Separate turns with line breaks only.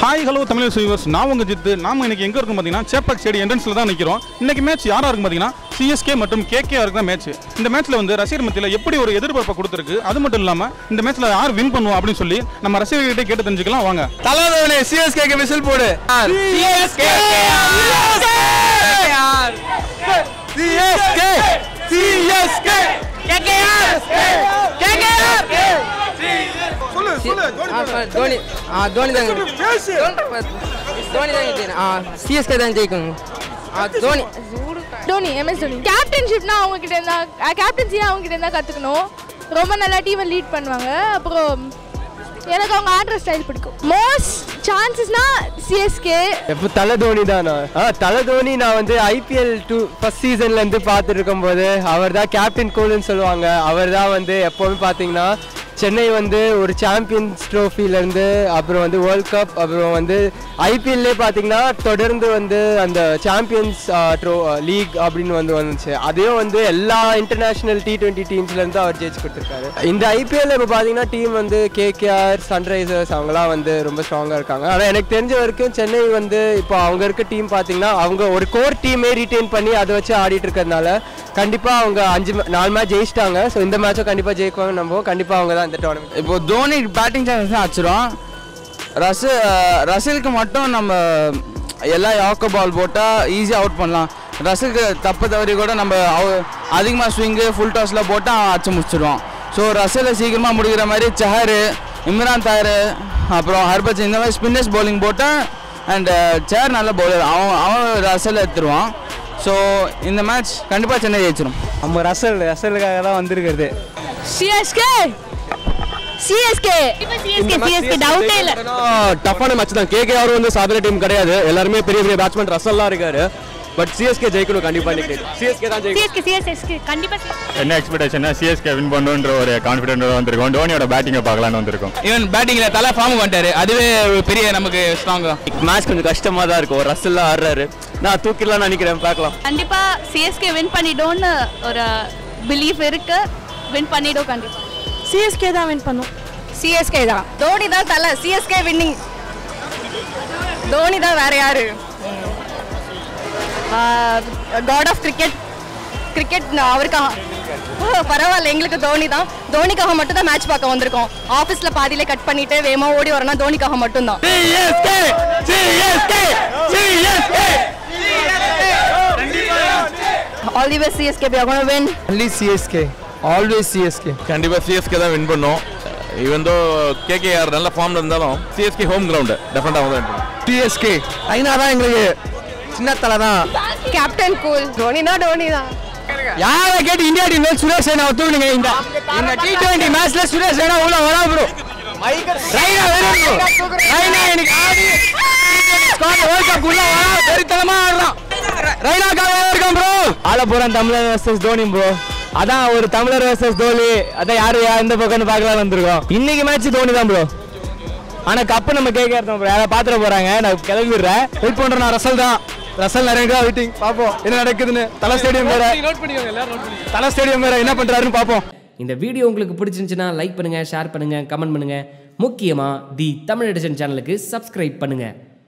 Hi hello Tamil viewers, நான் உங்கள் ஜித்து. நாம இன்னைக்கு எங்கே இருக்கும் பார்த்தீங்கன்னா சேப்பாக் ஸ்டேடியம் என்ட்ரன்ஸில் தான் நிற்கிறோம். இன்னைக்கு மேட்ச் யாராக இருக்கும் பார்த்தீங்கன்னா சிஎஸ்கே மற்றும் கேகேஆருக்கு தான் மேட்ச். இந்த மேட்ச்சில் வந்து ரசிகர் மத்தியில் எப்படி ஒரு எதிர்பார்ப்பை கொடுத்துருக்கு, அது மட்டும் இல்லாமல் இந்த மேட்ச்சில் யார் வின் பண்ணுவோம் அப்படின்னு சொல்லி நம்ம ரசிகர்கிட்ட கேட்டு தெரிஞ்சுக்கலாம். வாங்க.
தலைவனே சிஎஸ்கேக்கு விசில் போடு. CSK CSK CSK KKR KKR சொல்லு சொல்லு தோனி தோனி தான் சிஎஸ்கே தான் ஜெயிக்கும். தோனி
தோனி எம்எஸ் தோனி. கேப்டன்ஷிப்னா அவங்க கிட்ட இருந்தா, கேப்டன்சினா அவங்க கிட்ட இருந்தா கத்துக்கணும். ரொம்ப நல்லா டீமை லீட் பண்ணுவாங்க. அப்புறம் எனக்கு அவங்க ஆடுற ஸ்டைல் பிடிக்கும். மோஸ்ட் சான்சஸ்னா சிஎஸ்கே.
எப்போ தலை தோனி தானா? தலை தோனி நான் வந்து ஐபிஎல் ஃபர்ஸ்ட் சீசன்ல இருந்து பார்த்துட்டு இருக்கும்போது அவர் தான் கேப்டன் கூல்னு சொல்லுவாங்க. அவர் தான் வந்து எப்போவுமே பார்த்தீங்கன்னா சென்னை வந்து ஒரு சாம்பியன்ஸ் ட்ரோஃபிலேருந்து அப்புறம் வந்து வேர்ல்ட் கப் அப்புறம் வந்து ஐபிஎல்லே பார்த்தீங்கன்னா தொடர்ந்து வந்து அந்த சாம்பியன்ஸ் லீக் அப்படின்னு வந்துச்சு. அதையும் வந்து எல்லா இன்டர்நேஷ்னல் T20 டீம்ஸ்லேருந்து அவர் ஜெயிச்சு கொடுத்துருக்காரு. இந்த ஐபிஎல்ல இப்போ பார்த்தீங்கன்னா டீம் வந்து கேகேஆர், சன்ரைசர்ஸ் அவங்களாம் வந்து ரொம்ப ஸ்ட்ராங்காக இருக்காங்க. ஆனால் எனக்கு தெரிஞ்ச வரைக்கும் சென்னை வந்து இப்போ அவங்க இருக்க டீம் பார்த்தீங்கன்னா அவங்க ஒரு கோர் டீமே ரீட்டைன் பண்ணி அதை வச்சு ஆடிட்டு இருக்கிறதுனால கண்டிப்பாக அவங்க 4 மேட்ச் ஜெயிச்சிட்டாங்க. ஸோ இந்த மேட்சும் கண்டிப்பாக ஜெயிக்குவாங்க. நம்ம கண்டிப்பாக அவங்க தான் இந்த டோர்னமெண்ட்.
இப்போ தோனி பேட்டிங் சான்ஸ் தான் ஆச்சிரும். ரசிலுக்கு மட்டும் நம்ம எல்லா யாக்கர் பால் போட்டால் ஈஸியாக அவுட் பண்ணலாம். ரசிலுக்கு தப்பு தவறி கூட நம்ம அதிகமாக ஸ்விங்கு ஃபுல் டாஸில் போட்டால் அவன் அடிச்சு முடிச்சிடுவான். ஸோ ரசிலை சீக்கிரமாக முடிக்கிற மாதிரி சஹர், இம்ரான் தாயர், அப்புறம் ஹர்பஜன் இந்த மாதிரி ஸ்பின்னர்ஸ் பவுலிங் போட்டால் அண்ட் சேர் நல்ல பவுலர், அவன் ரசில் எடுத்துருவான். ஸோ இந்த மேட்ச் கண்டிப்பாக சென்னை ஜெயிச்சிடும்.
நம்ம ரசலுக்காக தான் வந்திருக்கிறது.
சிஎஸ்கே சிஎஸ்கே சிஎஸ்கே டவுட்டே இல்ல.
டஃப்பான மேட்ச் தான். கேகேஆர் வந்து சாதாரண டீம் கிடையாது. எல்லாருமே பெரிய பெரிய பேட்ஸ்மேன் ரசல்லாம் இருக்காரு. பட் சிஎஸ்கே ஜெயிக்கணும் கண்டிப்பா. சிஎஸ்கே தான் ஜெயிக்கும்.
சிஎஸ்கே கண்டிப்பா.
என்ன எக்ஸ்பெக்டேஷன்? சிஎஸ்கே வின் பண்ணுன்ற ஒரு கான்ஃபிடென்ட் வந்திருக்கோம். தோனியோட பேட்டிங்கை பார்க்கலான்னு வந்திருக்கோம்.
ஈவன் பேட்டிங்ல தலை ஃபார்ம் பண்ணிட்டாரு, அதுவே பெரிய நமக்கு ஸ்ட்ராங்.
மேட்ச் கொஞ்சம் கஷ்டமா தான் இருக்கும். ரசல்லாம் ஆடுறாரு, நான் தூக்கிடலாம் நினைக்கிறேன். பார்க்கலாம்.
கண்டிப்பா சிஎஸ்கே வின் பண்ணிடும்னு ஒரு பிலீஃப் இருக்கு. வின் பண்ணிடும் கண்டிப்பா.
சிஎஸ்கே தான் வின் பண்ணும்.
சிஎஸ்கே தான். தோனி தான் தலை. CSK winning. தோனி தான். வேற யாரு? காட் ஆஃப் கிரிக்கெட் அவருக்காக பரவாயில்ல. எங்களுக்கு தோனி தான். தோனிக்காக மட்டும் தான் மேட்ச் பார்க்க வந்திருக்கோம். ஆஃபீஸில் பாதியிலே கட் பண்ணிட்டு வேகமா ஓடி வரணும். தோனிக்காக மட்டும் தான். All the best CSK. we are going to win.
only CSK, always CSK.
கண்டிப்பா சிஎஸ்கே தான் வின் பண்ணும். ஈவன் தோ கேகேஆர் நல்ல ஃபார்ம்ல இருந்தாலும் சிஎஸ்கே ஹோம் கிரவுண்ட் டெஃபினட்டா வந்து
CSK ஐனா தான் எங்களுக்கு சின்ன தலை தான்.
Captain cool. தோனினா தோனி தான்.
யாரை கேட்டு இந்தியா டீம் சுரேஷ் ரெய்னா தூக்குங்க. இந்த T20 மேட்ச்ல சுரேஷ் ரெய்னா உள்ள வரா ப்ரோ. ரெய்னா வேணும் ப்ரோ. ரெய்னா எனக்கு ஆடி ஸ்குவாட் வேர்ல்ட் கப் உள்ள வரா. தெரித்தலமா ஆடுறான். ரெய்னாக்காக இருக்கோம் ப்ரோ. ஆலப்புரம் தமிழர் வெர்சஸ் தோனி ப்ரோ. அதான் ஒரு தமிழர் வெர்சஸ் தோனி. அதான் யாரு இந்த பக்கம்னு பார்க்கலாம் வந்திருக்கோம். இன்னைக்கு மேட்ச் தோனி தான் ப்ரோ. ஆனா கப்பு நம்ம கேகேஆர் தான் ப்ரோ. யாரை பாத்துற போறாங்க. நான் கிளம்பிடுறேன். வெயிட் பண்றேன். நான் ரசல் தான். ரசல் நிறைய வெயிட்டிங். பாப்போம் என்ன நடக்குதுன்னு. தலை ஸ்டேடியம் வேற. தலை ஸ்டேடியம் வேற என்ன பண்றாருன்னு பாப்போம்.
இந்த வீடியோ உங்களுக்கு பிடிச்சிருந்துச்சுன்னா லைக் பண்ணுங்க, ஷேர் பண்ணுங்க, கமெண்ட் பண்ணுங்க. முக்கியமா தி தமிழ் எடிஷன் சேனலுக்கு சப்ஸ்கிரைப் பண்ணுங்க.